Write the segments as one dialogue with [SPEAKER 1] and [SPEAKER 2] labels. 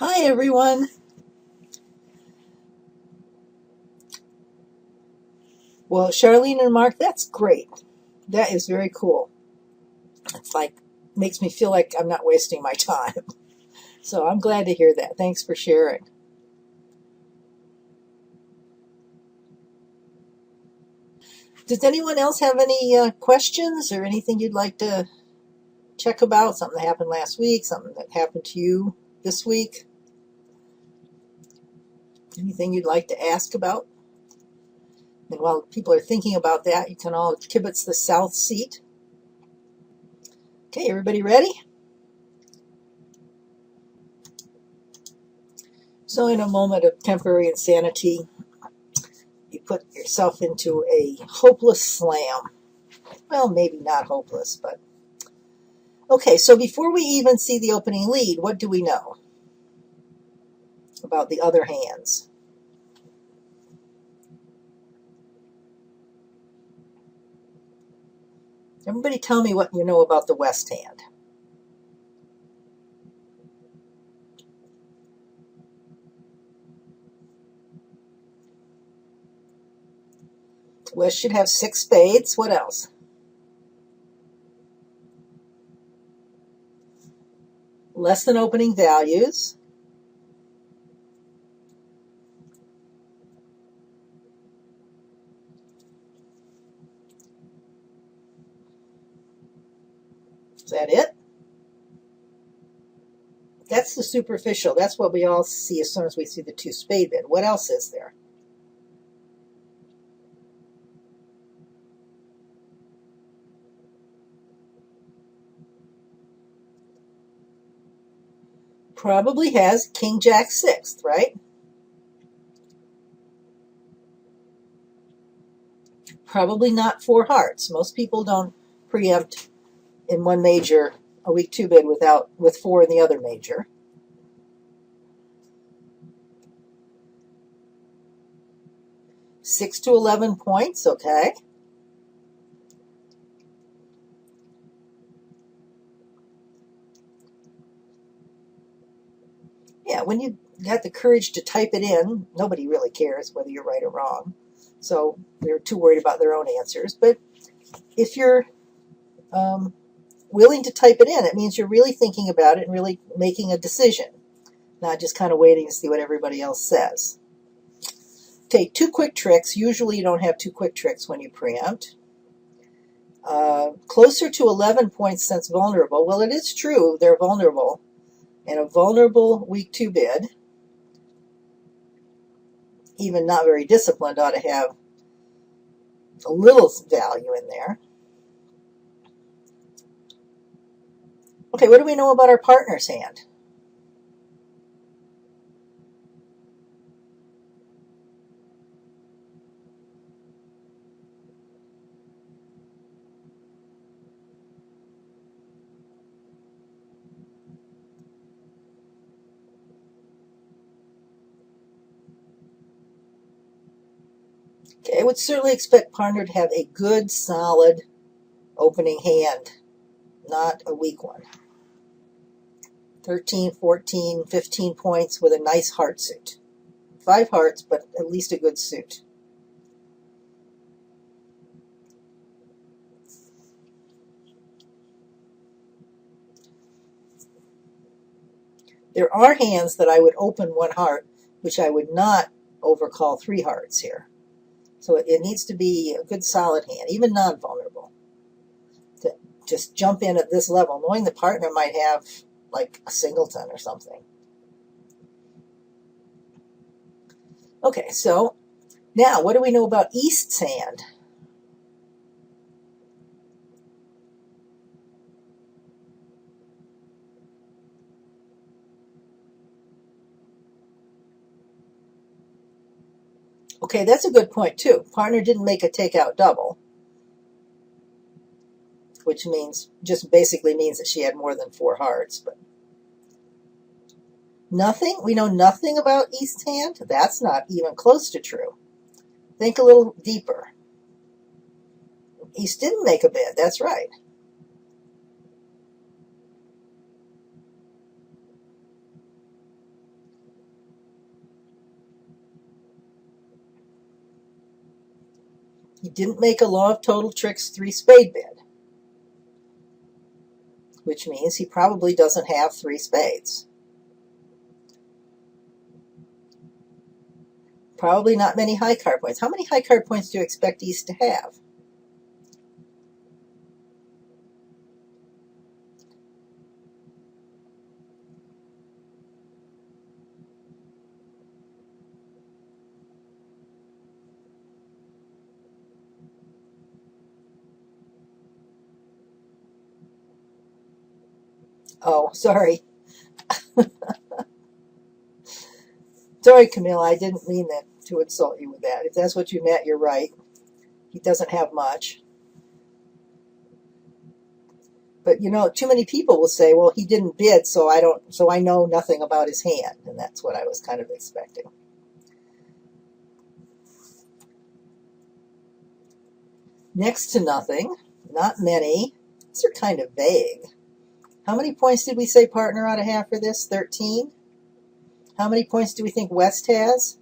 [SPEAKER 1] Hi, everyone. Well, Charlene and Mark, that's great. That is very cool. It's like, makes me feel like I'm not wasting my time. So I'm glad to hear that. Thanks for sharing. Does anyone else have any questions or anything you'd like to check about? Something that happened last week, something that happened to you this week? Anything you'd like to ask about? And while people are thinking about that, you can all kibitz the south seat. Okay, everybody ready? So in a moment of temporary insanity, you put yourself into a hopeless slam. Well, maybe not hopeless, but okay. So before we even see the opening lead, what do we know about the other hands? Everybody tell me what you know about the West hand. West should have 6 spades. What else? Less than opening values. Is that it? That's the superficial. That's what we all see as soon as we see the 2 spade bid. What else is there? Probably has King Jack 6th, right? Probably not 4 hearts. Most people don't preempt in one major a weak 2 bid with 4 in the other major. 6 to 11 points, okay. Yeah, when you got the courage to type it in, nobody really cares whether you're right or wrong. So they're too worried about their own answers. But if you're willing to type it in, it means you're really thinking about it and really making a decision, not just kind of waiting to see what everybody else says. Okay, 2 quick tricks. Usually you don't have 2 quick tricks when you preempt. Closer to 11 points since vulnerable. Well, it is true they're vulnerable. And a vulnerable weak 2 bid, even not very disciplined, ought to have a little value in there. Okay, what do we know about our partner's hand? Okay, I would certainly expect partner to have a good, solid opening hand, not a weak one. 13, 14, 15 points with a nice heart suit. 5 hearts, but at least a good suit. There are hands that I would open 1 heart, which I would not overcall 3 hearts here. So it needs to be a good solid hand, even non-vulnerable, to just jump in at this level, knowing the partner might have like a singleton or something. Okay, so now what do we know about East's hand? Okay, that's a good point too. Partner didn't make a takeout double, which means just basically means that she had more than 4 hearts, but nothing. We know nothing about East's hand. That's not even close to true. Think a little deeper. East didn't make a bid. That's right. didn't make a law of total tricks 3 spade bid, which means he probably doesn't have 3 spades. Probably not many high card points. How many high card points do you expect East to have? Oh, sorry. Sorry, Camille, I didn't mean that to insult you with that. If that's what you meant, you're right. He doesn't have much. But you know, too many people will say, well, he didn't bid, so I know nothing about his hand, and that's what I was kind of expecting. Next to nothing, not many. These are kind of vague. How many points did we say partner ought to have for this? 13? How many points do we think West has?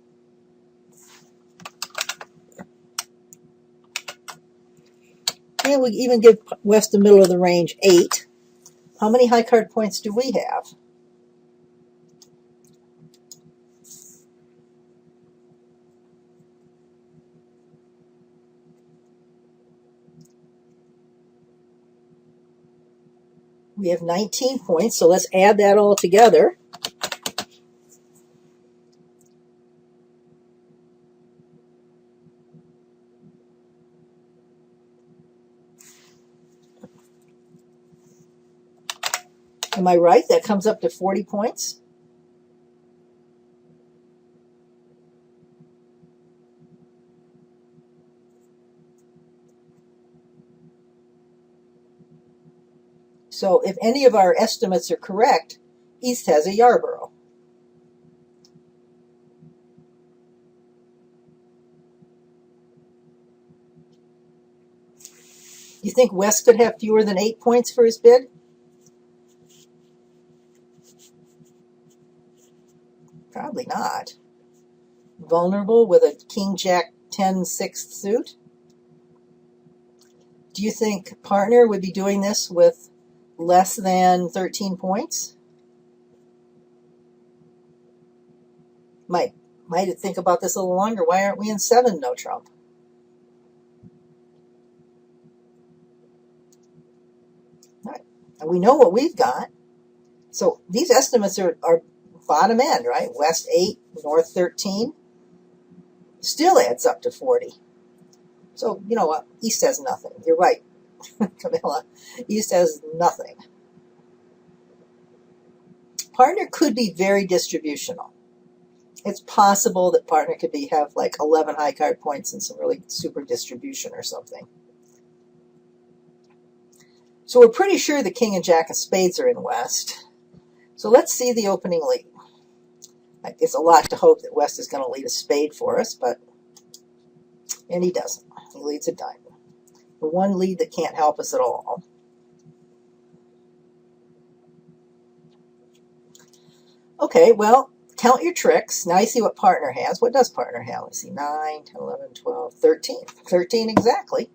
[SPEAKER 1] Yeah, we even give West the middle of the range 8. How many high card points do we have? We have 19 points, so let's add that all together. Am I right? That comes up to 40 points. So if any of our estimates are correct, East has a Yarborough. You think West could have fewer than 8 points for his bid? Probably not. Vulnerable with a King Jack 10 6th suit? Do you think partner would be doing this with less than 13 points? Might think about this a little longer. Why aren't we in 7 no trump? All right. And we know what we've got. So these estimates are bottom end, right? West 8, North 13. Still adds up to 40. So, you know what? East has nothing. You're right, Camilla. East has nothing. Partner could be very distributional. It's possible that partner could have like 11 high card points and some really super distribution or something. So we're pretty sure the King and Jack of Spades are in West. So let's see the opening lead. It's a lot to hope that West is going to lead a spade for us, and he doesn't. He leads a diamond. The one lead that can't help us at all. Okay, well, count your tricks. Now you see what partner has. What does partner have? Let's see, 9, 10, 11, 12, 13. 13 exactly.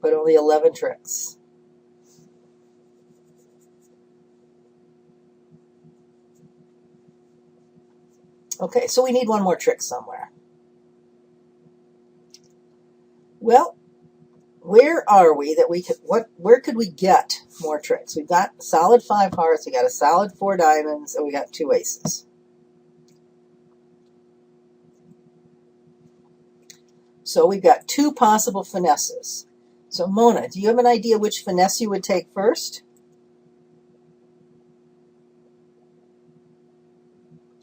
[SPEAKER 1] But only 11 tricks. Okay, so we need one more trick somewhere. Well, where are we that we could, where could we get more tricks? We've got solid 5 hearts, we got a solid 4 diamonds, and we got 2 aces. So we've got 2 possible finesses. So Mona, do you have an idea which finesse you would take first?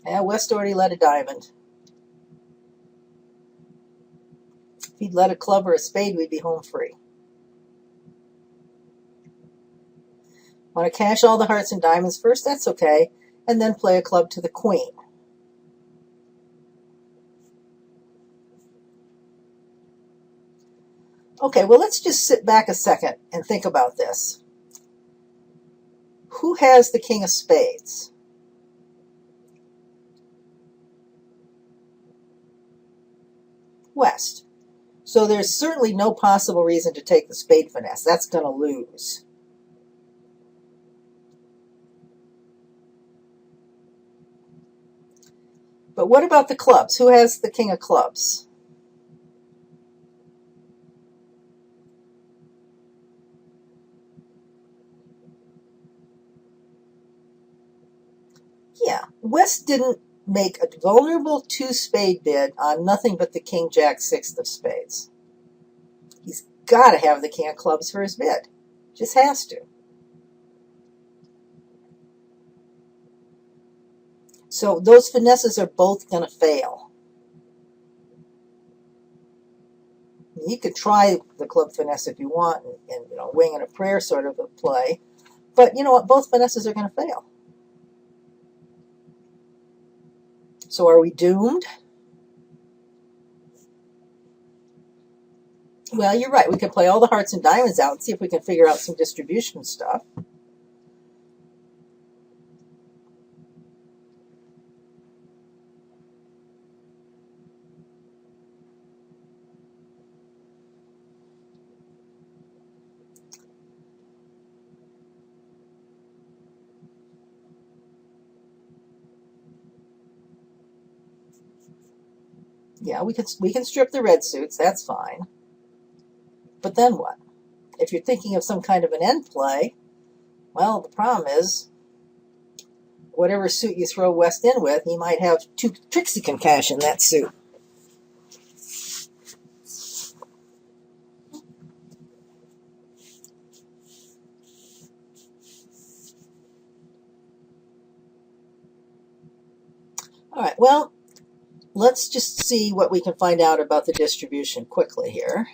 [SPEAKER 1] Yeah, West already led a diamond. If he'd led a club or a spade, we'd be home free. Want to cash all the hearts and diamonds first? That's okay. And then play a club to the queen. Okay, well, let's just sit back a second and think about this. has the king of spades? West. So there's certainly no possible reason to take the spade finesse. That's going to lose. But what about the clubs? Who has the king of clubs? Yeah, West didn't make a vulnerable two-spade bid on nothing but the king jack sixth of spades. He's got to have the king of clubs for his bid. Just has to. So those finesses are both going to fail. You could try the club finesse if you want, and wing and a prayer sort of a play. But you know what? Both finesses are going to fail. So are we doomed? Well, you're right. We could play all the hearts and diamonds out and see if we can figure out some distribution stuff. Yeah, we can strip the red suits. That's fine. But then what? If you're thinking of some kind of an end play, well, the problem is, whatever suit you throw West in with, he might have two tricks he can cash in that suit. All right, well, let's just see what we can find out about the distribution quickly here.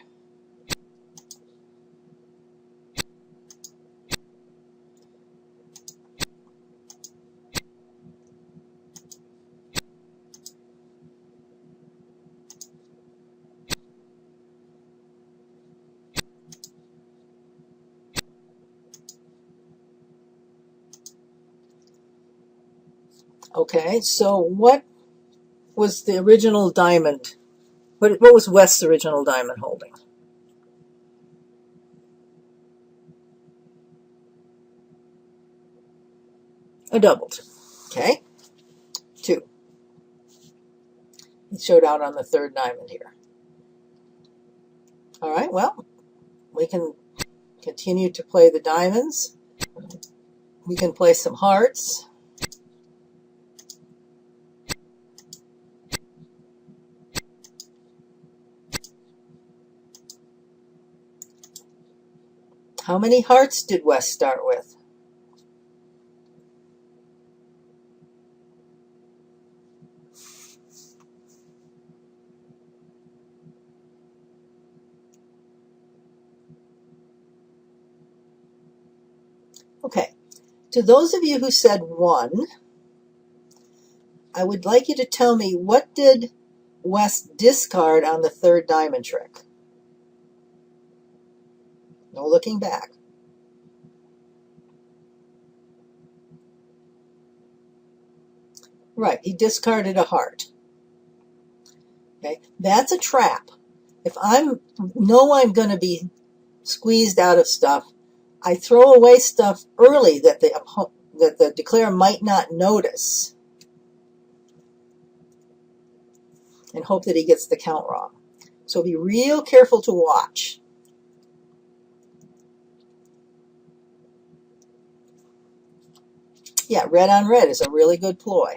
[SPEAKER 1] Okay, so what was the original diamond? What was West's original diamond holding? A doubled. Okay, 2. It showed out on the third diamond here. All right, well, we can continue to play the diamonds. We can play some hearts. How many hearts did West start with? Okay, to those of you who said 1, I would like you to tell me, what did West discard on the third diamond trick? No looking back. Right, he discarded a heart. Okay, that's a trap. If I'm going to be squeezed out of stuff, I throw away stuff early that the declarer might not notice, and hope that he gets the count wrong. So be real careful to watch. Yeah, red on red is a really good ploy.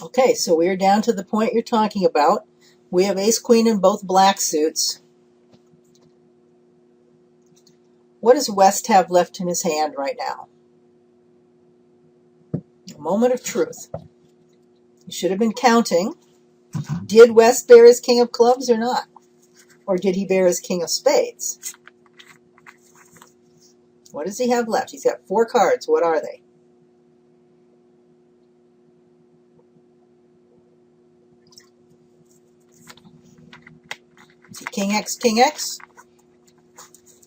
[SPEAKER 1] Okay, so we're down to the point you're talking about. We have ace queen in both black suits. What does West have left in his hand right now? A moment of truth. You should have been counting. Did West bear his king of clubs or not? Or did he bear his king of spades? What does he have left? He's got 4 cards. What are they? Is he king X, king X?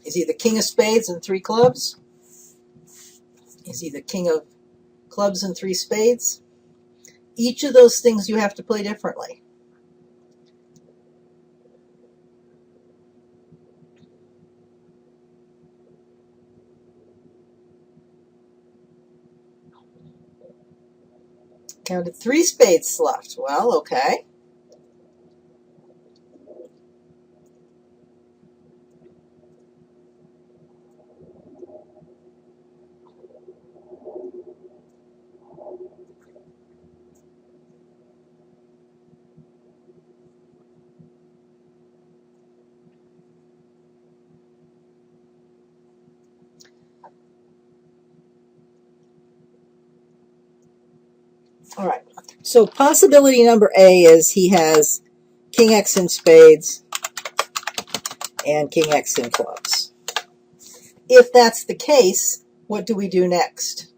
[SPEAKER 1] Is he the king of spades and 3 clubs? Is he the king of clubs and 3 spades? Each of those things you have to play differently. Counted 3 spades left. Well, okay. All right. So possibility number A is he has king X in spades and king X in clubs. If that's the case, what do we do next?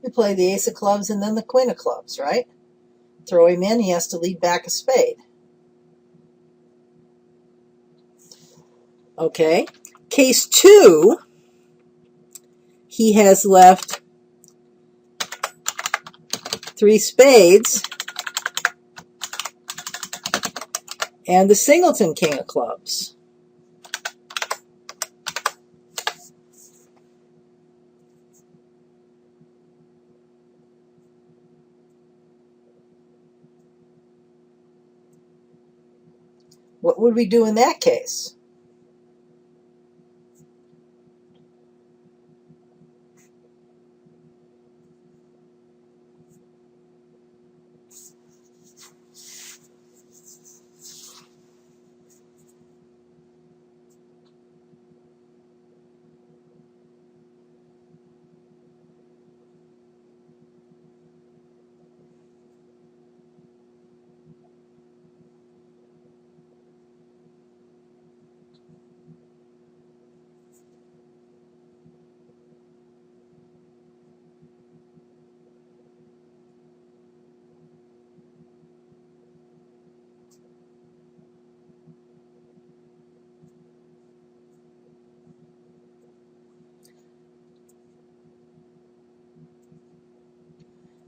[SPEAKER 1] We play the ace of clubs and then the queen of clubs, right? Throw him in, he has to lead back a spade. Okay. Case 2, he has left 3 spades and the singleton king of clubs. What would we do in that case?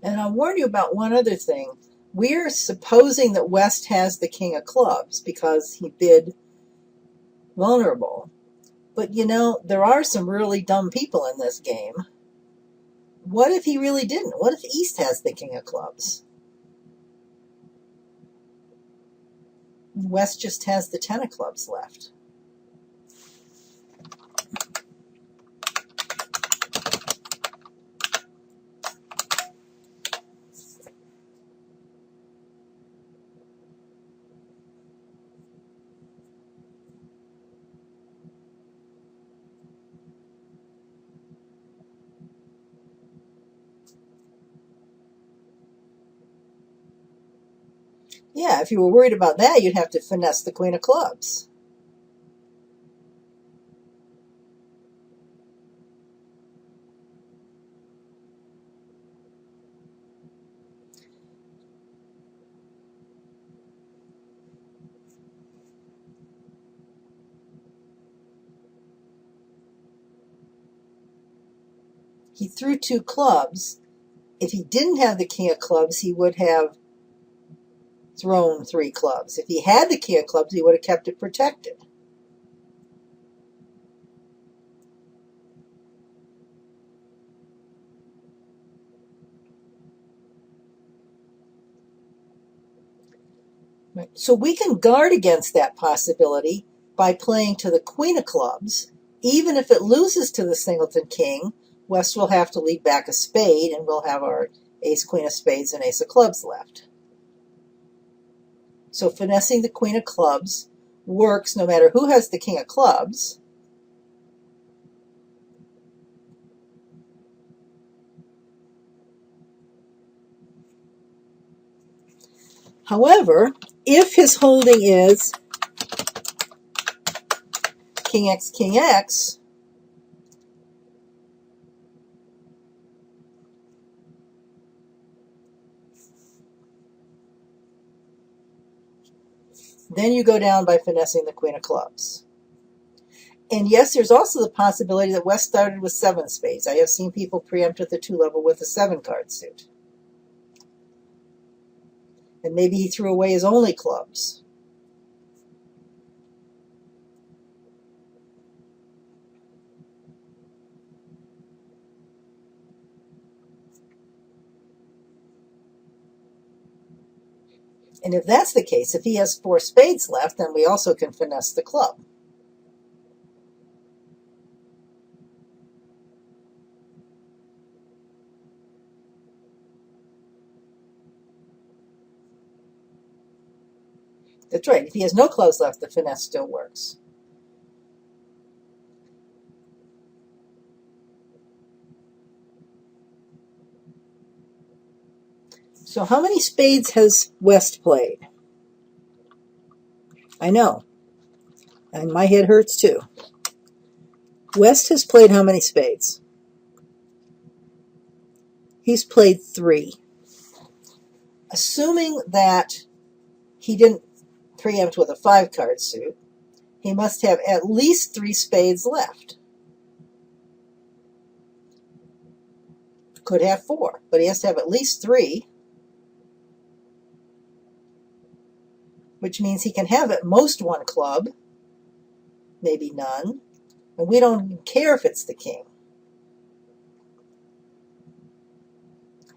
[SPEAKER 1] And I'll warn you about one other thing. We're supposing that West has the king of clubs because he bid vulnerable. But you know, there are some really dumb people in this game. What if he really didn't? What if East has the king of clubs? West just has the 10 of clubs left. Yeah, if you were worried about that, you'd have to finesse the queen of clubs. He threw 2 clubs. If he didn't have the king of clubs, he would have thrown 3 clubs. If he had the king of clubs, he would have kept it protected. So we can guard against that possibility by playing to the queen of clubs. Even if it loses to the singleton king, West will have to lead back a spade, and we'll have our ace, queen of spades, and ace of clubs left. So finessing the queen of clubs works no matter who has the king of clubs. However, if his holding is king X, then you go down by finessing the queen of clubs. And yes, there's also the possibility that West started with 7 spades. I have seen people preempt at the 2 level with a 7-card suit. And maybe he threw away his only clubs. And if that's the case, if he has 4 spades left, then we also can finesse the club. That's right. If he has no clubs left, the finesse still works. So how many spades has West played? I know. And my head hurts too. West has played how many spades? He's played 3. Assuming that he didn't preempt with a 5-card suit, he must have at least 3 spades left. Could have 4, but he has to have at least 3, which means he can have at most 1 club, maybe none, and we don't care if it's the king.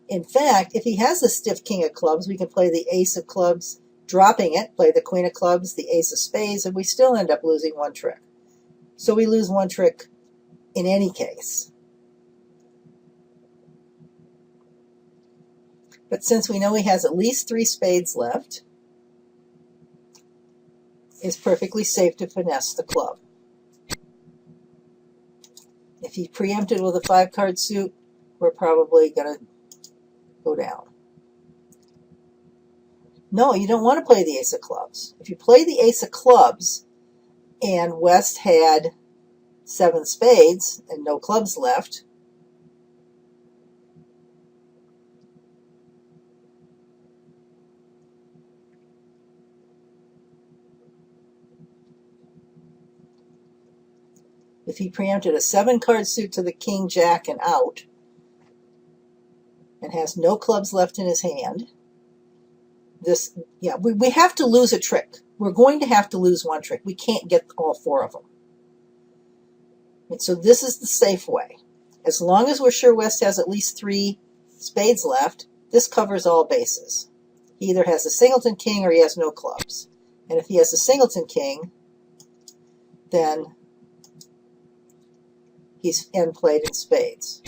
[SPEAKER 1] In fact, if he has a stiff king of clubs, we can play the ace of clubs, dropping it, play the queen of clubs, the ace of spades, and we still end up losing 1 trick. So we lose 1 trick in any case. But since we know he has at least 3 spades left, it's perfectly safe to finesse the club. If he preempted with a 5-card suit, we're probably going to go down. No, you don't want to play the ace of clubs. If you play the ace of clubs and West had 7 spades and no clubs left, if he preempted a 7-card suit to the king, jack, and out, and has no clubs left in his hand, we have to lose a trick. We're going to have to lose 1 trick. We can't get all 4 of them. And so this is the safe way. As long as we're sure West has at least 3 spades left, this covers all bases. He either has a singleton king or he has no clubs. And if he has a singleton king, then he's end played in spades.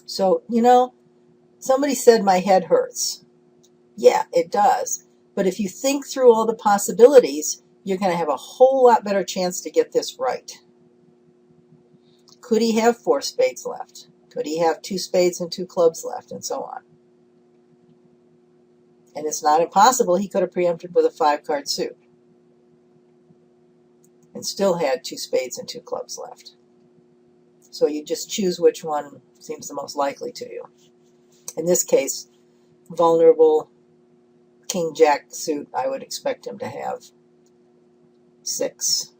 [SPEAKER 1] So, somebody said my head hurts. Yeah, it does. But if you think through all the possibilities, you're going to have a whole lot better chance to get this right. Could he have 4 spades left? Could he have 2 spades and 2 clubs left, and so on? And it's not impossible he could have preempted with a 5-card suit and still had 2 spades and 2 clubs left. So you just choose which one seems the most likely to you. In this case, vulnerable king-jack suit, I would expect him to have 6.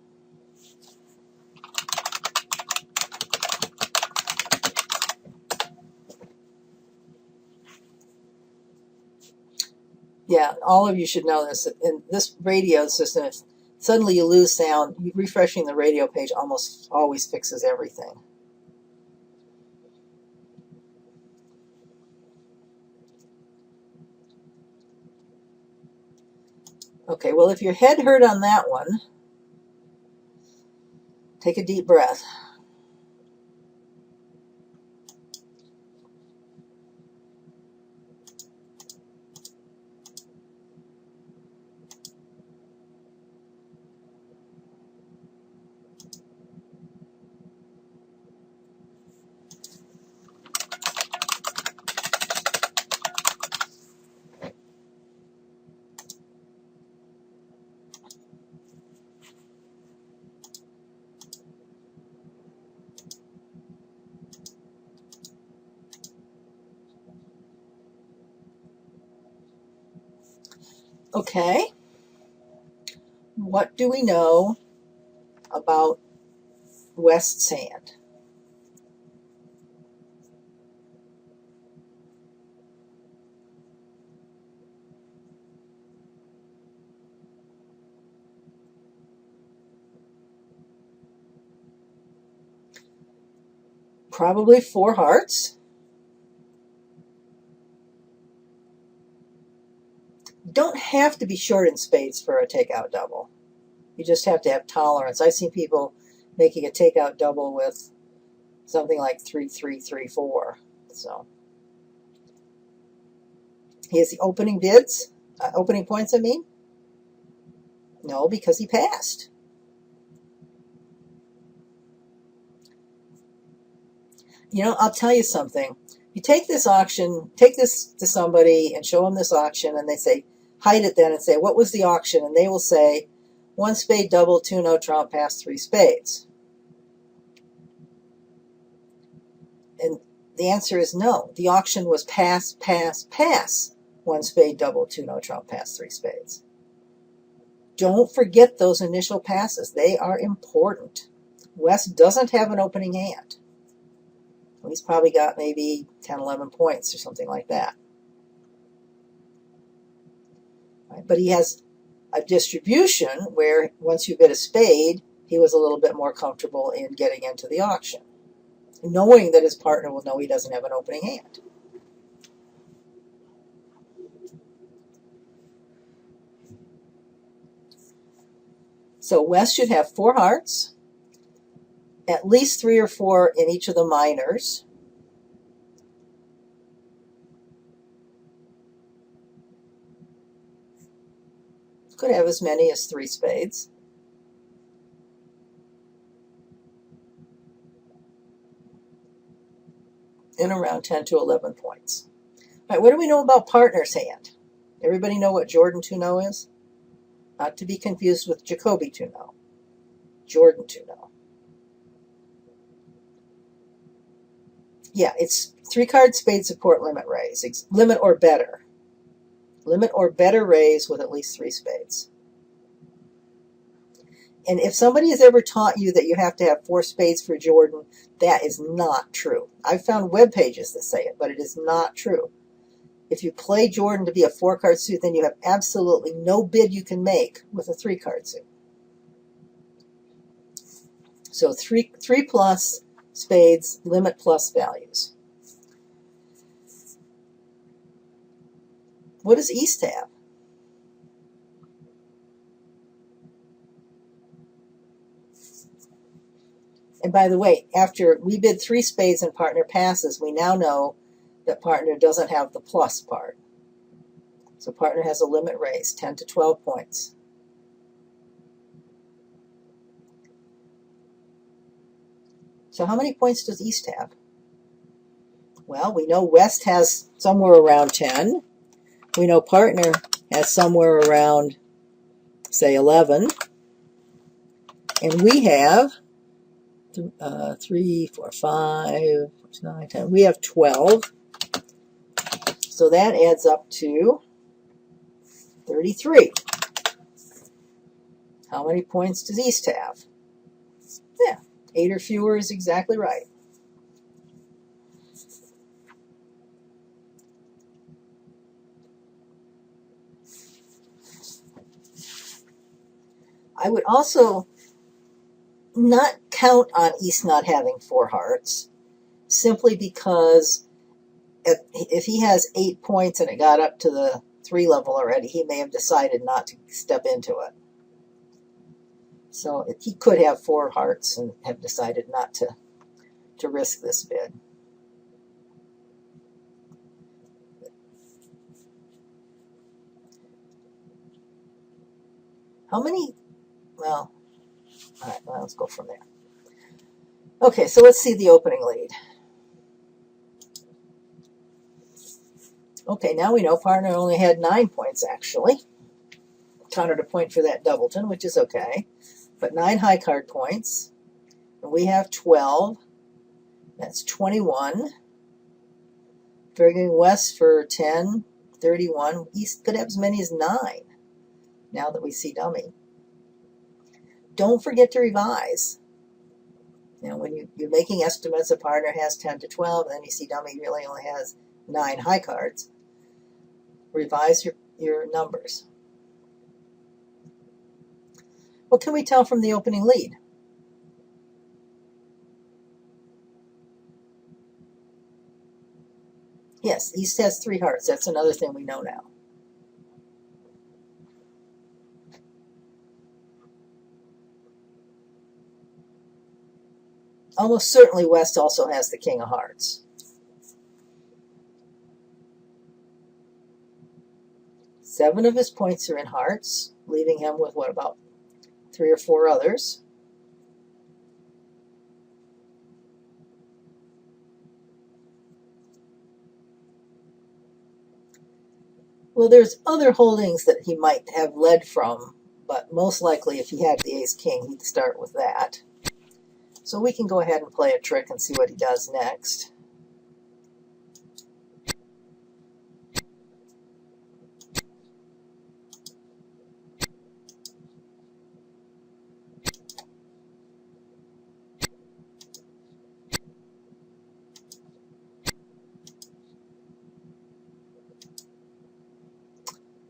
[SPEAKER 1] Yeah, all of you should know this. In this radio system, if suddenly you lose sound, refreshing the radio page almost always fixes everything. Okay, well, if your head hurt on that one, take a deep breath. Okay, what do we know about West sand? Probably 4 hearts. Don't have to be short in spades for a takeout double. You just have to have tolerance. I've seen people making a takeout double with something like 3-3-3-4. So he has the opening bids, opening points. I mean, no, because he passed. You know, I'll tell you something. You take this auction, take this to somebody and show them this auction, and they say, hide it then and say, what was the auction? And they will say, 1 spade double, 2 no trump, pass 3 spades. And the answer is no. The auction was pass, pass, pass. 1 spade double, 2 no trump, pass 3 spades. Don't forget those initial passes. They are important. West doesn't have an opening hand. He's probably got maybe 10, 11 points or something like that. Right? But he has a distribution where once you bid a spade, he was a little bit more comfortable in getting into the auction, knowing that his partner will know he doesn't have an opening hand. So West should have 4 hearts, at least 3 or 4 in each of the minors. Could have as many as 3 spades. And around 10 to 11 points. All right, what do we know about partner's hand? Everybody know what Jordan 2-0 is? Not to be confused with Jacoby 2-0. Jordan 2-0. Yeah, it's 3-card spade support limit raise. Limit or better. Limit or better raise with at least 3 spades. And if somebody has ever taught you that you have to have 4 spades for Jordan, that is not true. I've found web pages that say it, but it is not true. If you play Jordan to be a 4-card suit, then you have absolutely no bid you can make with a 3-card suit. So 3 plus spades, limit plus values. What does East have? And by the way, after we bid 3 spades and partner passes, we now know that partner doesn't have the plus part. So partner has a limit raise, 10 to 12 points. So how many points does East have? Well, we know West has somewhere around 10. We know partner has somewhere around, say, 11. And we have 3, 4, 5, 9, 10. We have 12. So that adds up to 33. How many points does East have? Yeah, 8 or fewer is exactly right. I would also not count on East not having 4 hearts, simply because if he has 8 points and it got up to the 3 level already, he may have decided not to step into it. So he could have 4 hearts and have decided not to risk this bid. How many? Well, all right, well, let's go from there. Okay, so let's see the opening lead. Okay, now we know partner only had 9 points, actually. Counted a point for that doubleton, which is okay. But 9 high card points. And we have 12. That's 21. Figuring West for 10, 31. East could have as many as 9, now that we see dummy. Don't forget to revise. You know, when you're making estimates, a partner has 10 to 12, and then you see dummy really only has 9 high cards. Revise your numbers. What can we tell from the opening lead? Yes, East has 3 hearts. That's another thing we know now. Almost certainly West also has the King of Hearts. Seven of his points are in hearts, leaving him with, what, about 3 or 4 others. Well, there's other holdings that he might have led from, but most likely if he had the Ace-King, he'd start with that. So we can go ahead and play a trick and see what he does next.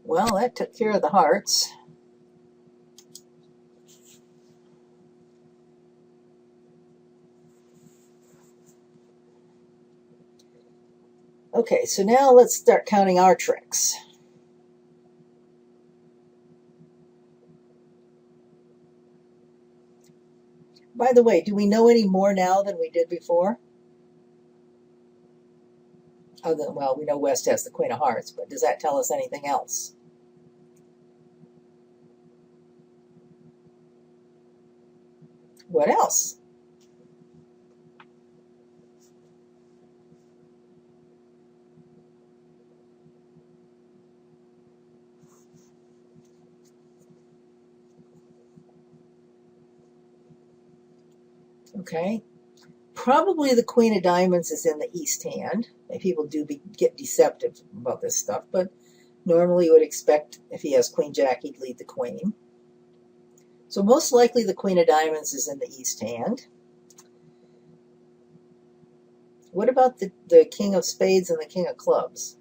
[SPEAKER 1] Well, that took care of the hearts. Okay, so now let's start counting our tricks. By the way, do we know any more now than we did before? Well, we know West has the Queen of Hearts, but does that tell us anything else? What else? Okay. Probably the Queen of Diamonds is in the East hand. People do get deceptive about this stuff, but normally you would expect if he has Queen Jack, he'd lead the Queen. So most likely the Queen of Diamonds is in the East hand. What about the King of Spades and the King of Clubs?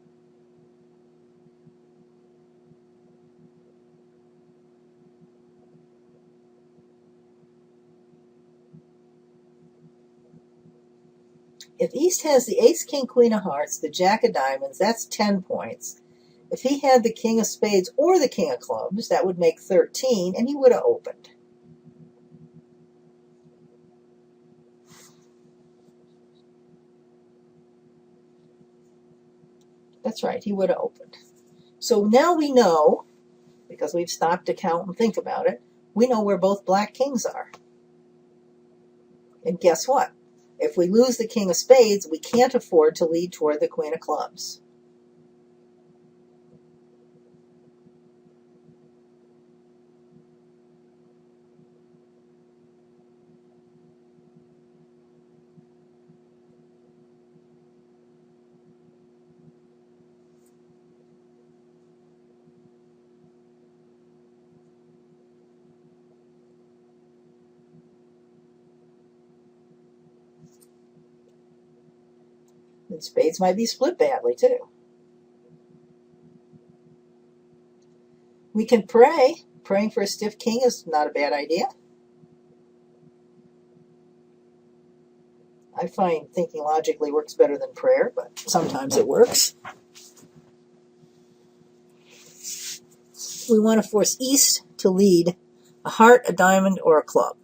[SPEAKER 1] If East has the Ace, King, Queen of Hearts, the Jack of Diamonds, that's 10 points. If he had the King of Spades or the King of Clubs, that would make 13, and he would have opened. That's right, he would have opened. So now we know, because we've stopped to count and think about it, we know where both black kings are. And guess what? If we lose the King of Spades, we can't afford to lead toward the Queen of Clubs. And spades might be split badly, too. We can pray. Praying for a stiff king is not a bad idea. I find thinking logically works better than prayer, but sometimes it works. We want to force East to lead a heart, a diamond, or a club.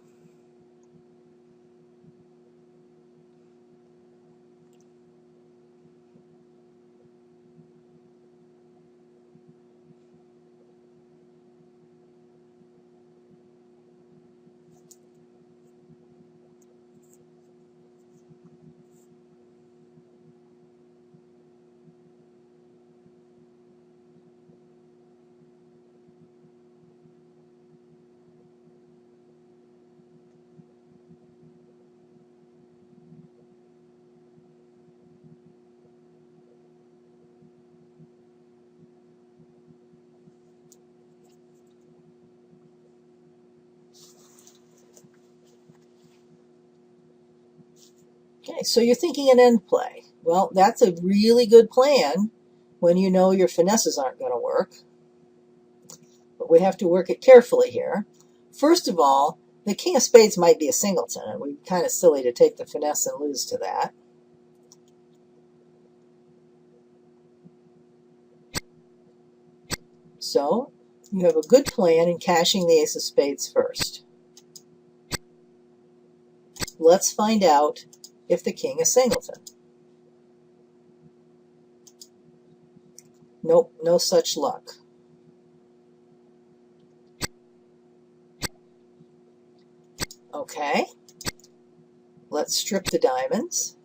[SPEAKER 1] Okay, so you're thinking an end play. Well, that's a really good plan when you know your finesses aren't going to work. But we have to work it carefully here. First of all, the king of spades might be a singleton, and we'd be kind of silly to take the finesse and lose to that. So you have a good plan in cashing the ace of spades first. Let's find out if the king is singleton. Nope, no such luck. Okay, let's strip the diamonds.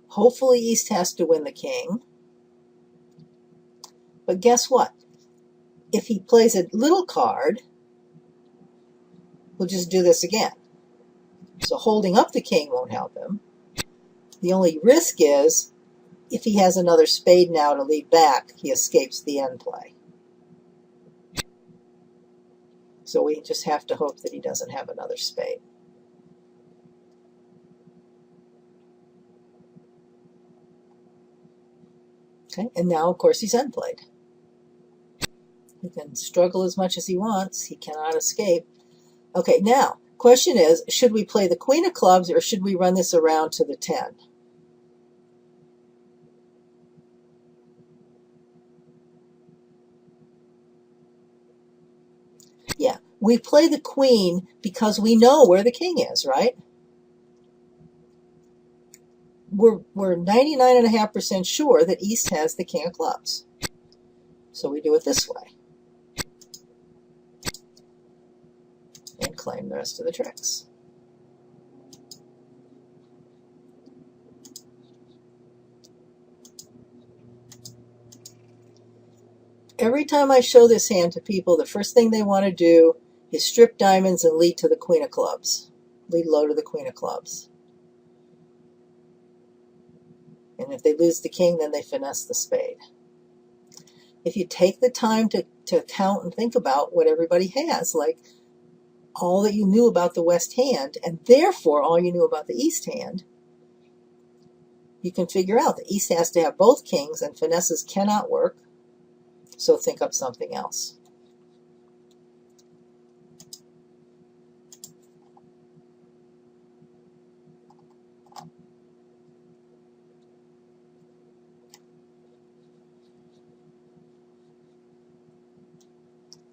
[SPEAKER 1] Hopefully East has to win the king. But guess what? If he plays a little card, we'll just do this again. So holding up the king won't help him. The only risk is if he has another spade now to lead back, he escapes the end play. So we just have to hope that he doesn't have another spade. Okay, and now of course he's end played. He can struggle as much as he wants. He cannot escape. Okay, now, question is, should we play the queen of clubs or should we run this around to the 10? Yeah, we play the queen because we know where the king is, right? We're 99.5% sure that East has the king of clubs. So we do it this way. And claim the rest of the tricks. Every time I show this hand to people, the first thing they want to do is strip diamonds and lead to the queen of clubs. Lead low to the queen of clubs. And if they lose the king, then they finesse the spade. If you take the time to count and think about what everybody has, like all that you knew about the West hand, and therefore all you knew about the East hand, you can figure out that East has to have both kings and finesses cannot work, so think up something else.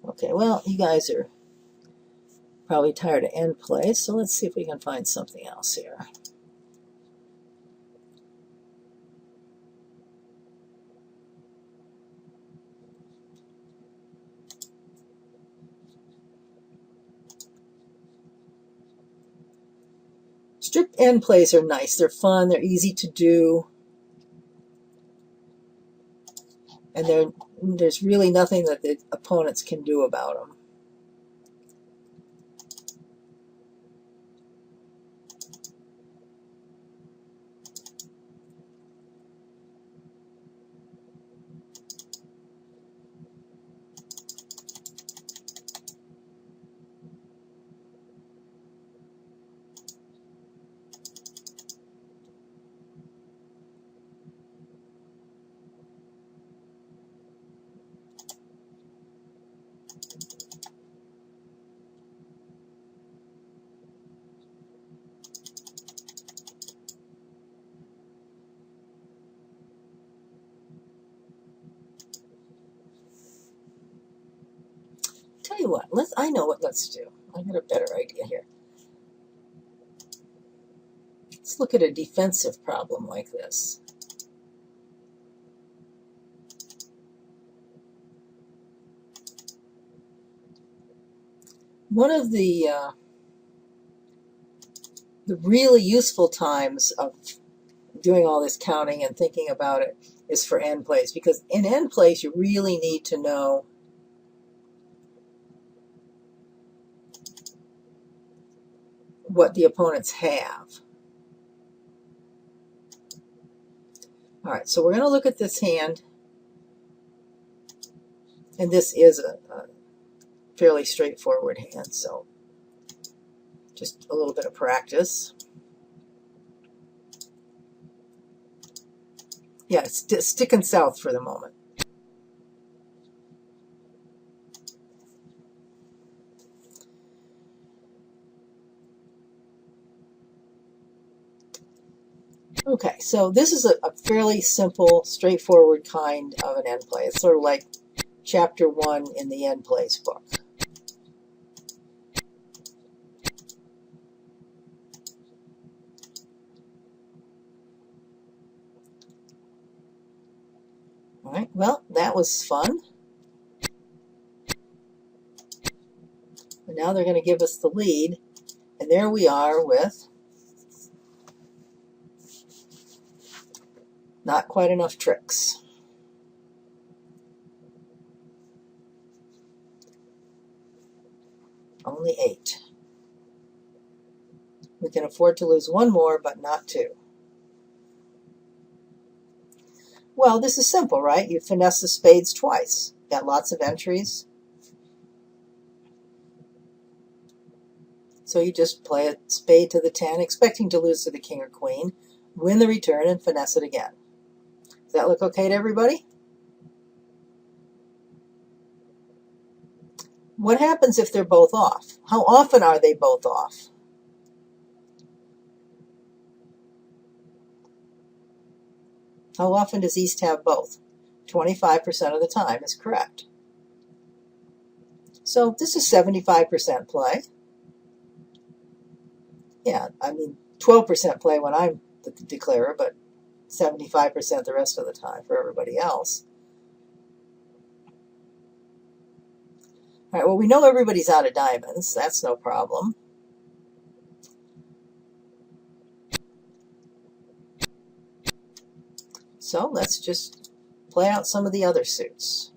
[SPEAKER 1] Okay, well, you guys are probably tired of end play, so let's see if we can find something else here. Stripped end plays are nice. They're fun. They're easy to do. And there's really nothing that the opponents can do about them. you what, I know what let's do. I got a better idea here. Let's look at a defensive problem like this. One of the really useful times of doing all this counting and thinking about it is for end plays, because in end plays you really need to know what the opponents have. All right, so we're going to look at this hand, and this is a fairly straightforward hand, so just a little bit of practice. Yeah, it's sticking south for the moment. Okay, so this is a fairly simple, straightforward kind of an end play. It's sort of like chapter 1 in the end plays book. All right, well, that was fun. And now they're going to give us the lead, and there we are with not quite enough tricks. Only 8. We can afford to lose one more, but not 2. Well, this is simple, right? You finesse the spades twice. Got lots of entries. So you just play a spade to the 10, expecting to lose to the king or queen, win the return, and finesse it again. Does that look okay to everybody? What happens if they're both off? How often are they both off? How often does East have both? 25% of the time is correct. So this is 75% play. Yeah, I mean 12% play when I'm the declarer, but 75% the rest of the time for everybody else. All right, well, we know everybody's out of diamonds. That's no problem. So let's just play out some of the other suits.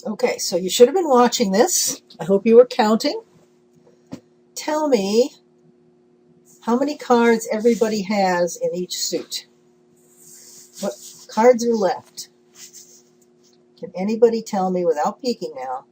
[SPEAKER 1] Okay, so you should have been watching this. I hope you were counting. Tell me how many cards everybody has in each suit. What cards are left? Can anybody tell me without peeking now?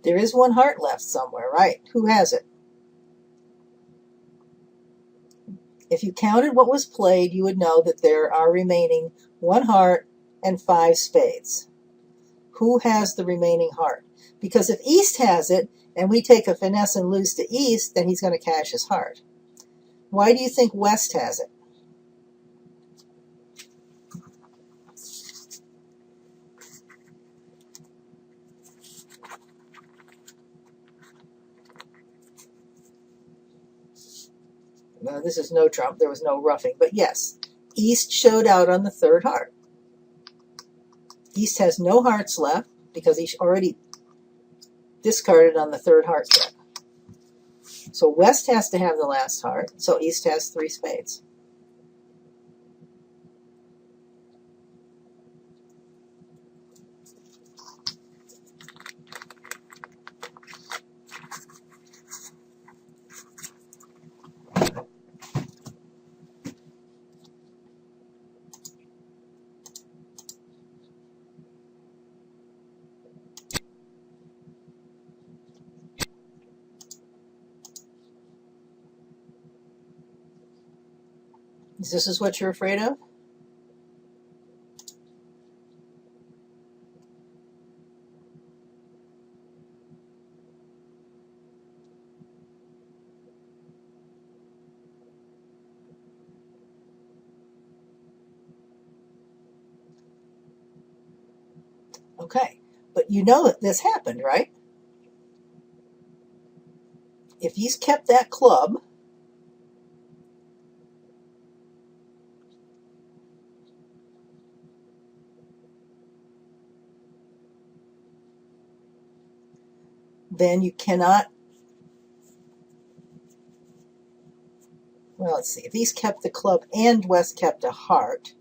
[SPEAKER 1] There is one heart left somewhere, right? Who has it? If you counted what was played, you would know that there are remaining 1 heart and 5 spades. Who has the remaining heart? Because if East has it, and we take a finesse and lose to East, then he's going to cash his heart. Why do you think West has it? Well, this is no trump. There was no roughing. But yes, East showed out on the third heart. East has no hearts left because he already discarded on the third heart set. So West has to have the last heart. So East has 3 spades. This is what you're afraid of? Okay, but you know that this happened, right? If he's kept that club, then you cannot, well, let's see, if he's kept the club and West kept a heart,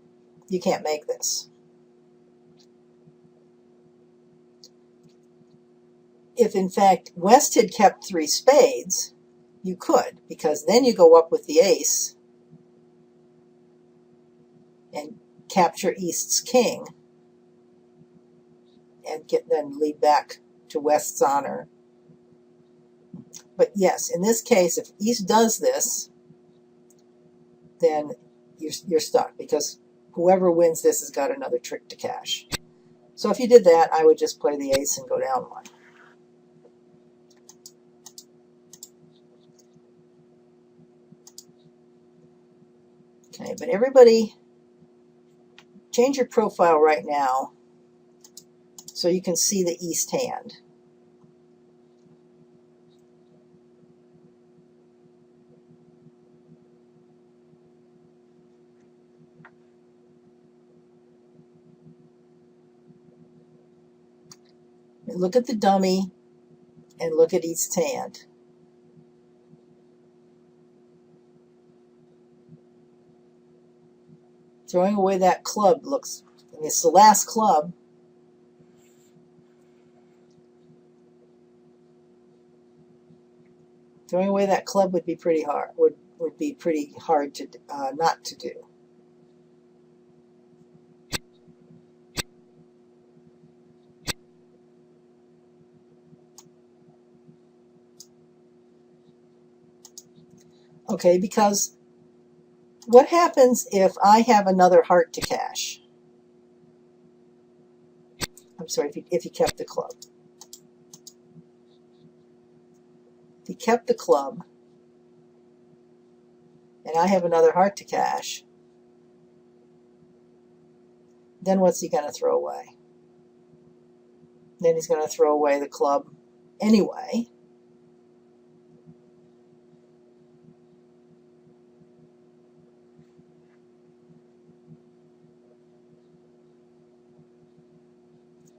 [SPEAKER 1] you can't make this. If in fact West had kept 3 spades, you could, because then you go up with the ace and capture East's king and then lead back to West's honor. But yes, in this case, if East does this, then you're stuck, because whoever wins this has got another trick to cash. So if you did that, I would just play the ace and go down 1. Okay, but everybody, change your profile right now so you can see the East hand. Look at the dummy and look at East's hand. Throwing away that club looks, I mean, it's the last club. Throwing away that club would be pretty hard. Would be pretty hard to not to do. Okay, because what happens if I have another heart to cash? I'm sorry, if he kept the club. If he kept the club and I have another heart to cash, then what's he going to throw away? Then he's going to throw away the club anyway.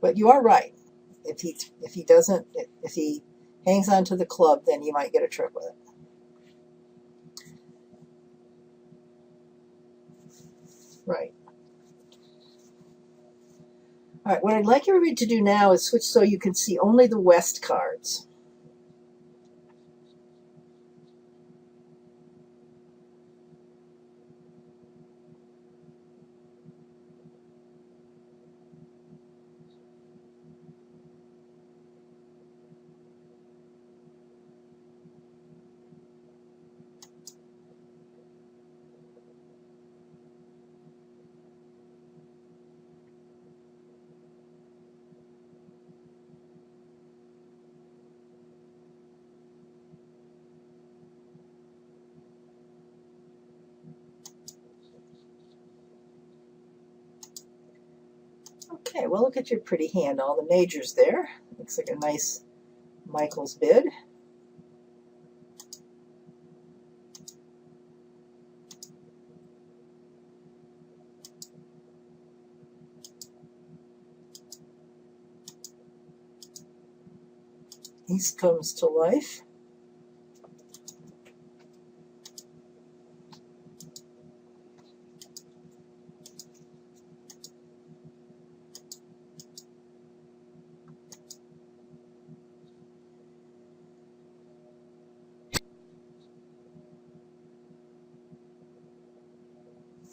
[SPEAKER 1] But you are right. If he hangs on to the club, then you might get a trick with it. Right. All right, what I'd like everybody to do now is switch so you can see only the West cards. Okay, well, look at your pretty hand. All the majors there. Looks like a nice Michael's bid. Ace comes to life.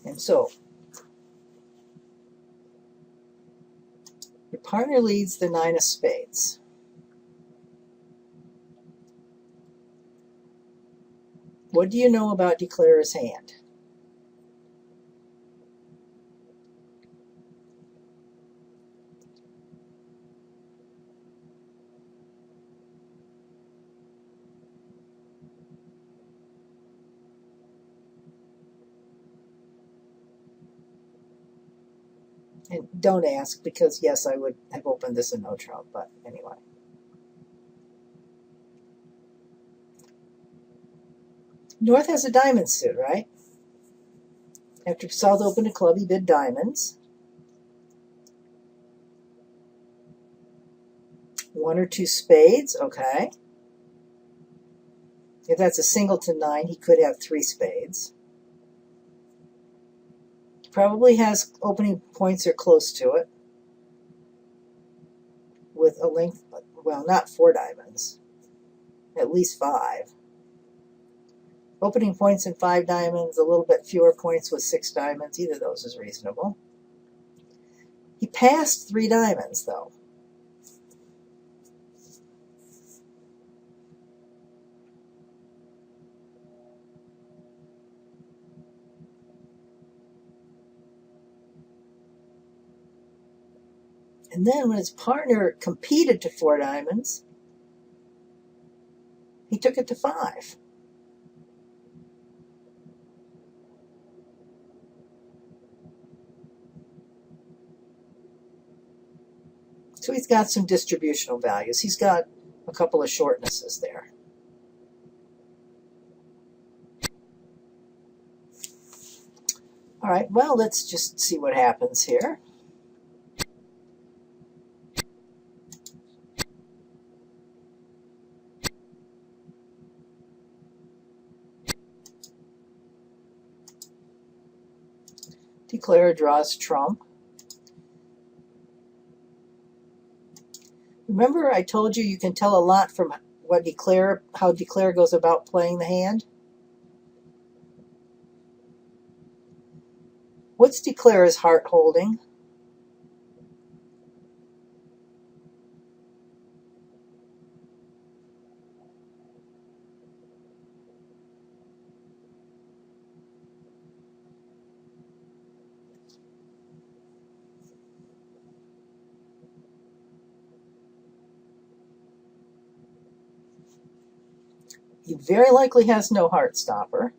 [SPEAKER 1] And so, your partner leads the 9 of spades. What do you know about Declarer's hand? And don't ask, because yes, I would have opened this in no trump, but anyway. North has a diamond suit, right? After South opened a club, he bid diamonds. 1 or 2 spades, okay. If that's a singleton 9, he could have 3 spades. Probably has opening points or close to it, with a length, well, not 4 diamonds, at least 5. Opening points in 5 diamonds, a little bit fewer points with 6 diamonds. Either of those is reasonable. He passed 3 diamonds, though. And then when his partner competed to 4 diamonds, he took it to 5. So he's got some distributional values. He's got a couple of shortnesses there. All right, well, let's just see what happens here. Declarer draws trump. Remember I told you you can tell a lot from how Declarer goes about playing the hand? What's Declarer's heart holding? He very likely has no heart stopper.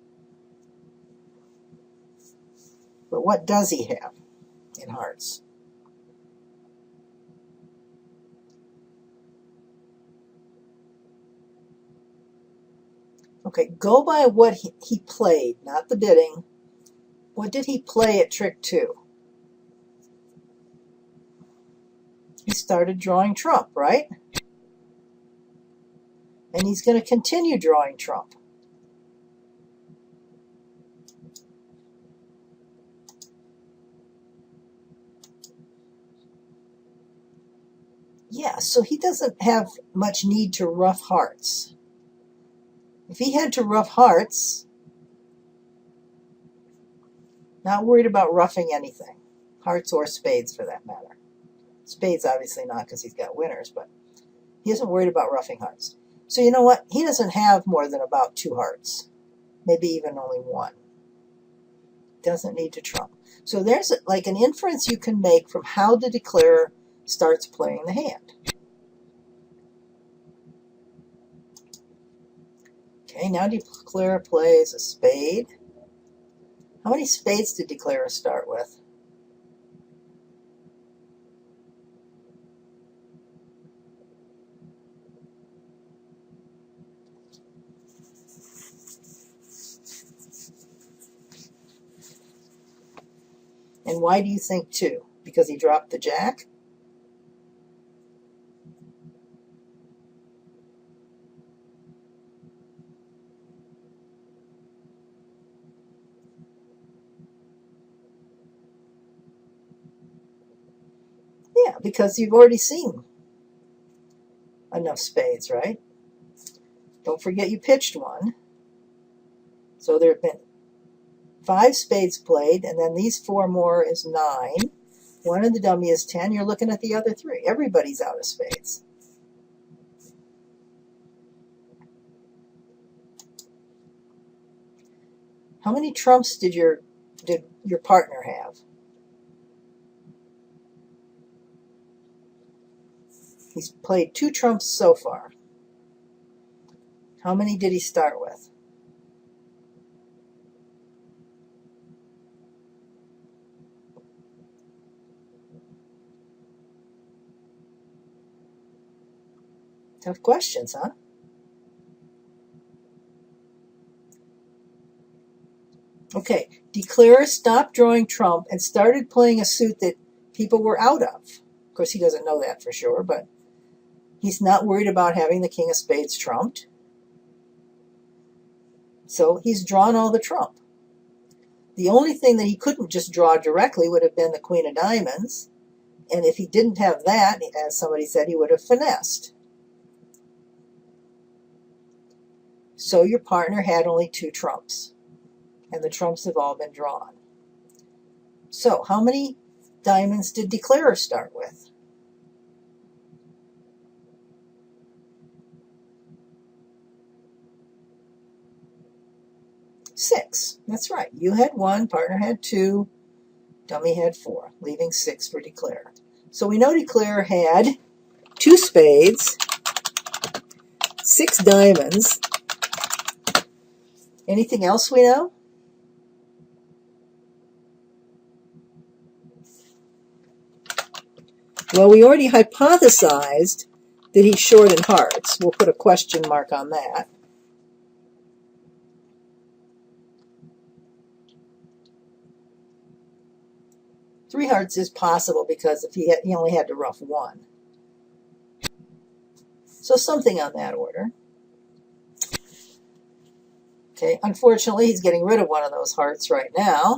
[SPEAKER 1] But what does he have in hearts? Okay, go by what he played, not the bidding. What did he play at trick 2? He started drawing trump, right? And he's going to continue drawing trump. Yeah, so he doesn't have much need to rough hearts. If he had to rough hearts, not worried about roughing anything. Hearts or spades, for that matter. Spades, obviously not, because he's got winners, but he isn't worried about roughing hearts. So you know what? He doesn't have more than about 2 hearts. Maybe even only 1. Doesn't need to trump. So there's like an inference you can make from how the declarer starts playing the hand. Okay, now Declarer plays a spade. How many spades did Declarer start with? And why do you think 2? Because he dropped the jack? Yeah, because you've already seen enough spades, right? Don't forget you pitched one. So there have been 5 spades played, and then these 4 more is 9. 1 in the dummy is 10. You're looking at the other 3. Everybody's out of spades. How many trumps did your partner have? He's played 2 trumps so far. How many did he start with? Tough questions, huh? Okay, Declarer stopped drawing trump and started playing a suit that people were out of. Of course, he doesn't know that for sure, but he's not worried about having the king of spades trumped. So he's drawn all the trump. The only thing that he couldn't just draw directly would have been the queen of diamonds. And if he didn't have that, as somebody said, he would have finessed. So your partner had only 2 trumps. And the trumps have all been drawn. So how many diamonds did Declarer start with? 6. That's right. You had 1, partner had 2, dummy had 4, leaving 6 for Declarer. So we know Declarer had 2 spades, 6 diamonds. Anything else we know? Well, we already hypothesized that he's short in hearts. We'll put a question mark on that. Three hearts is possible because if he only had to ruff 1. So something on that order. Okay, unfortunately, he's getting rid of one of those hearts right now.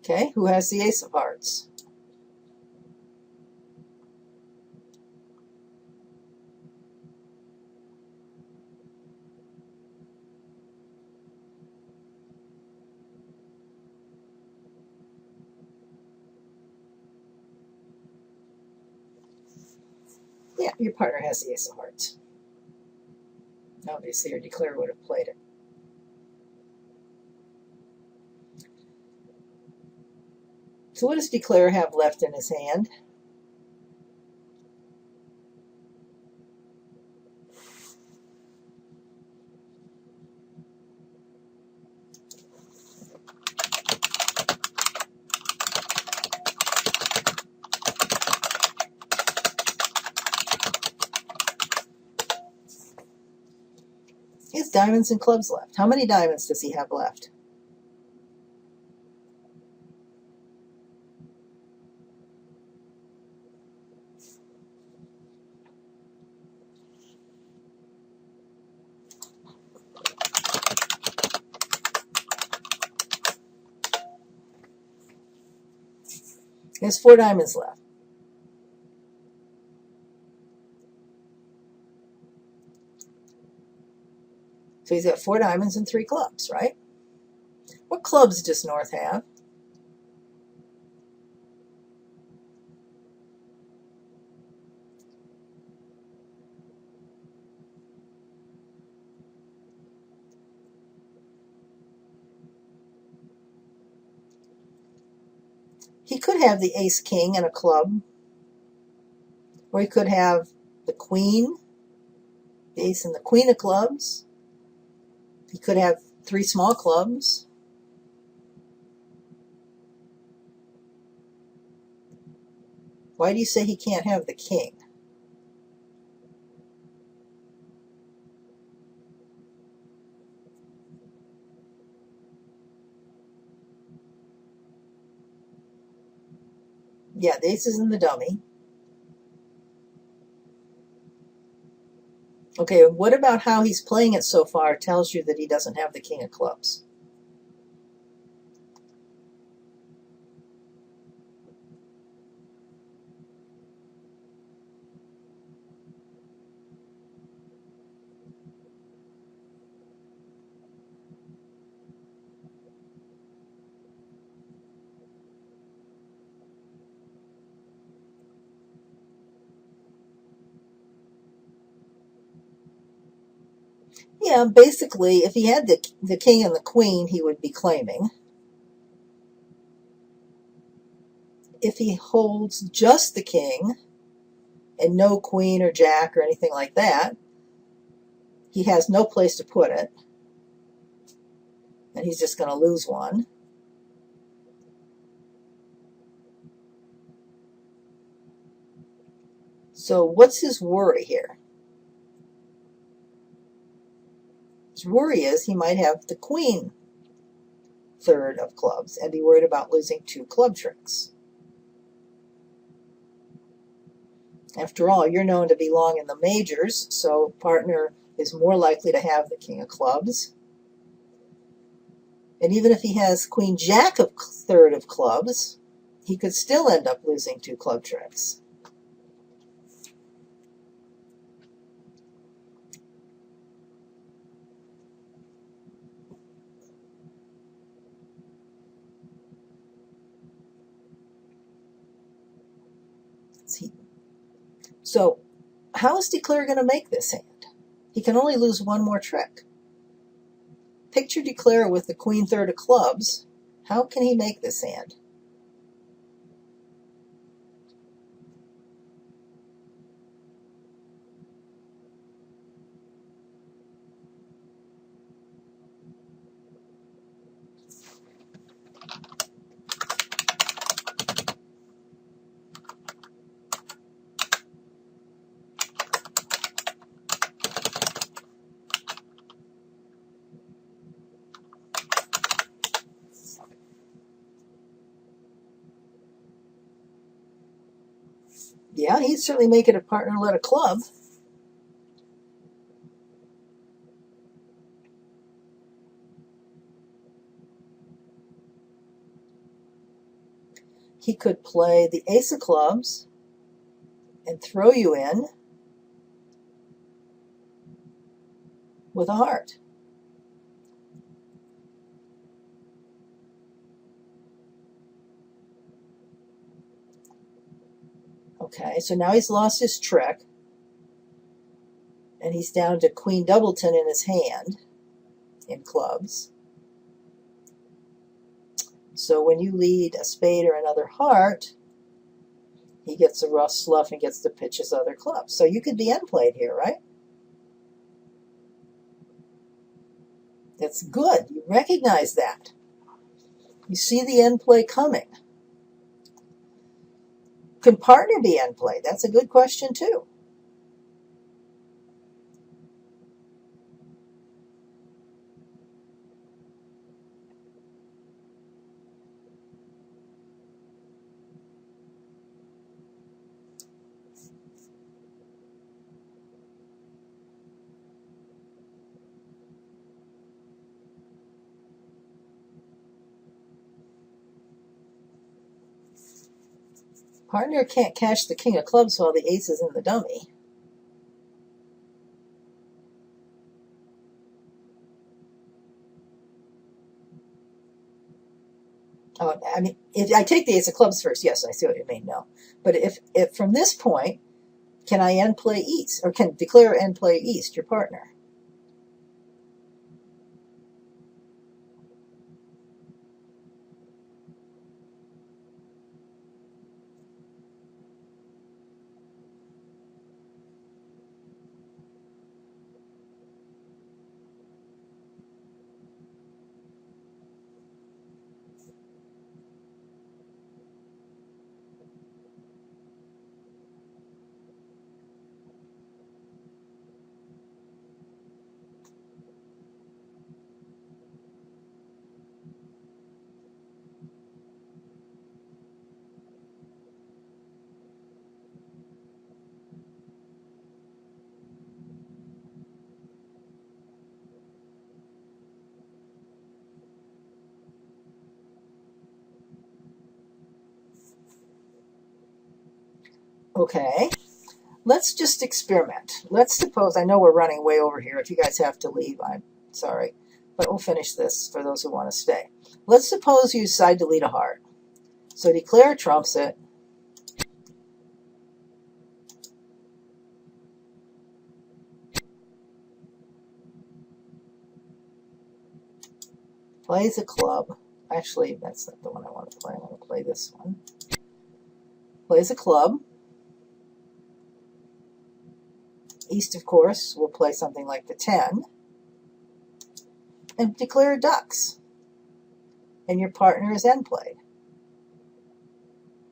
[SPEAKER 1] Okay, who has the ace of hearts? Yeah, your partner has the ace of hearts. Obviously, your Declarer would have played it. So what does Declarer have left in his hand? He has diamonds and clubs left. How many diamonds does he have left? He has 4 diamonds left. So he's got 4 diamonds and 3 clubs, right? What clubs does North have? He could have the ace king and a club, or he could have the queen, the ace and the queen of clubs. He could have 3 small clubs. Why do you say he can't have the king? Yeah, the ace is in the dummy. Okay, what about how he's playing it so far tells you that he doesn't have the king of clubs? Yeah, basically, if he had the king and the queen, he would be claiming. If he holds just the king and no queen or jack or anything like that, he has no place to put it, and he's just going to lose one. So what's his worry here? His worry is he might have the queen third of clubs and be worried about losing 2 club tricks. After all, you're known to belong in the majors, so partner is more likely to have the king of clubs. And even if he has queen jack of third of clubs, he could still end up losing 2 club tricks. So how is Declare going to make this hand? He can only lose 1 more trick. Picture Declare with the queen third of clubs. How can he make this hand? Yeah, he'd certainly make it a partner let a club. He could play the ace of clubs and throw you in with a heart. Okay, so now he's lost his trick, and he's down to queen doubleton in his hand in clubs. So when you lead a spade or another heart, he gets a rough sluff and gets to pitch his other clubs. So you could be end played here, right? That's good. You recognize that. You see the end play coming. Can partner be end played? That's a good question too. Partner can't cash the king of clubs while the ace is in the dummy. Oh, I mean, if I take the ace of clubs first, yes, I see what you mean. No, but if from this point, can I end play east, or can Declare end play east, your partner? Okay, let's just experiment. Let's suppose, I know we're running way over here. If you guys have to leave, I'm sorry. But we'll finish this for those who want to stay. Let's suppose you decide to lead a heart. So declare trumps it. Plays a club. Actually, that's not the one I want to play. I want to play this one. Plays a club. East, of course, will play something like the 10. And declare ducks. And your partner is end played.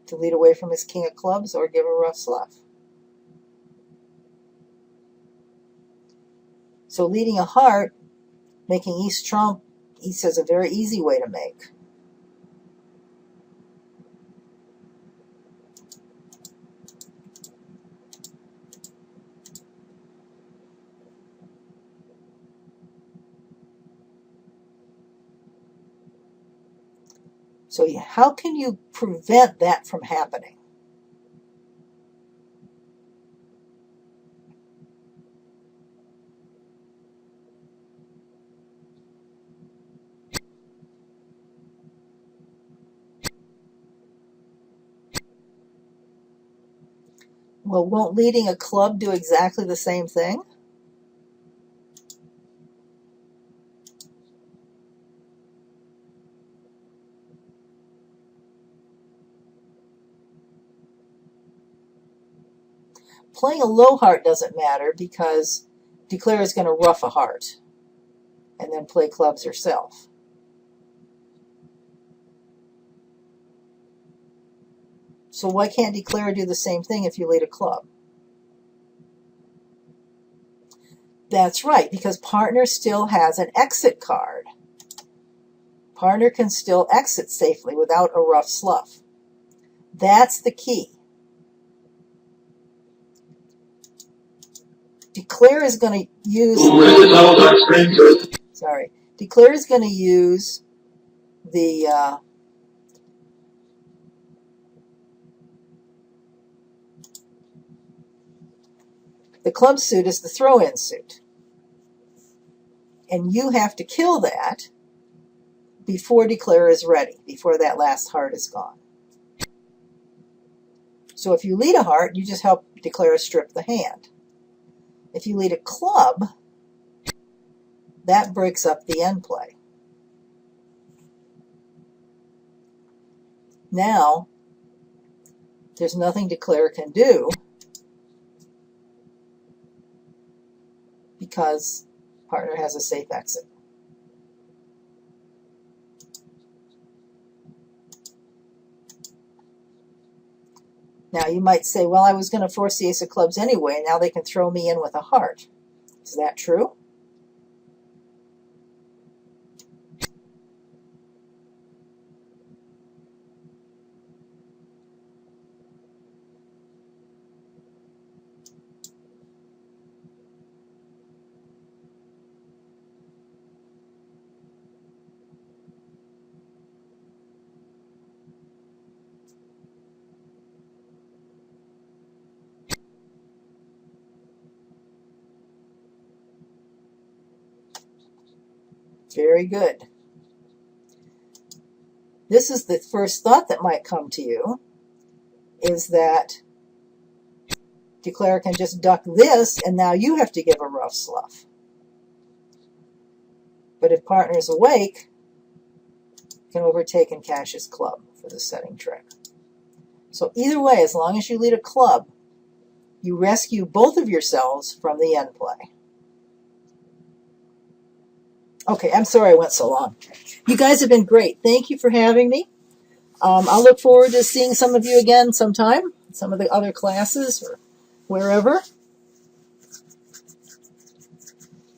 [SPEAKER 1] To lead away from his king of clubs or give a rough sluff. So leading a heart, making East trump, East is a very easy way to make. So how can you prevent that from happening? Well, won't leading a club do exactly the same thing? Playing a low heart doesn't matter because declare is going to rough a heart and then play clubs herself. So why can't declare do the same thing if you lead a club? That's right, because partner still has an exit card. Partner can still exit safely without a rough sluff. That's the key. Declare is going to use... Sorry. Declare is going to use the... the club suit is the throw-in suit. And you have to kill that before declare is ready, before that last heart is gone. So if you lead a heart, you just help declare strip the hand. If you lead a club, that breaks up the end play. Now, there's nothing declare can do because partner has a safe exit. Now you might say, well, I was going to force the ace of clubs anyway, now they can throw me in with a heart. Is that true? Very good. This is the first thought that might come to you, is that declare can just duck this, and now you have to give a rough sluff. But if partner is awake, you can overtake and cash his club for the setting trick. So either way, as long as you lead a club, you rescue both of yourselves from the end play. Okay, I'm sorry I went so long. You guys have been great. Thank you for having me. I'll look forward to seeing some of you again sometime, some of the other classes or wherever.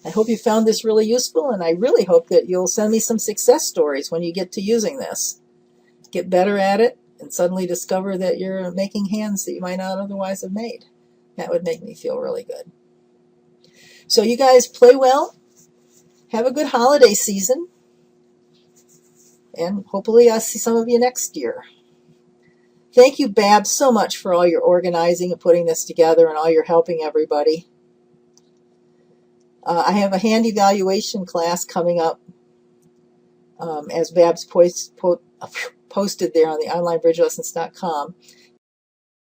[SPEAKER 1] I hope you found this really useful, and I really hope that you'll send me some success stories when you get to using this. Get better at it and suddenly discover that you're making hands that you might not otherwise have made. That would make me feel really good. So you guys play well. Have a good holiday season, and hopefully I'll see some of you next year. Thank you, Babs, so much for all your organizing and putting this together and all your helping everybody. I have a hand evaluation class coming up, as Babs posted there on the onlinebridgelessons.com.